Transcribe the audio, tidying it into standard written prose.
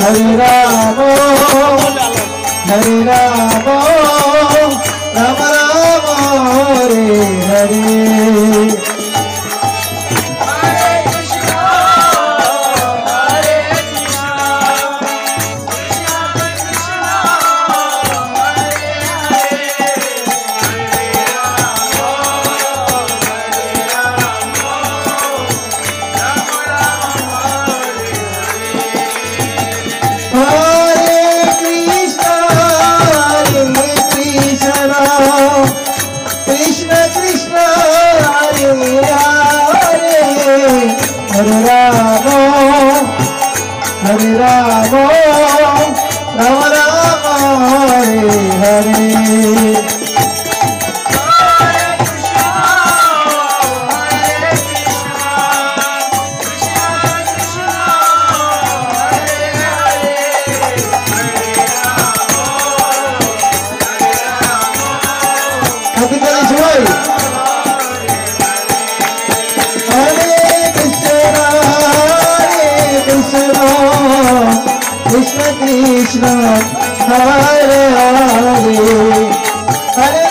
Hare Rama, Hare Rama, Rama Rama, Hare Hare. Hare Rama, Hare Rama, Rama Rama, Hare Hare. Krishna Krishna Hare Hare Hare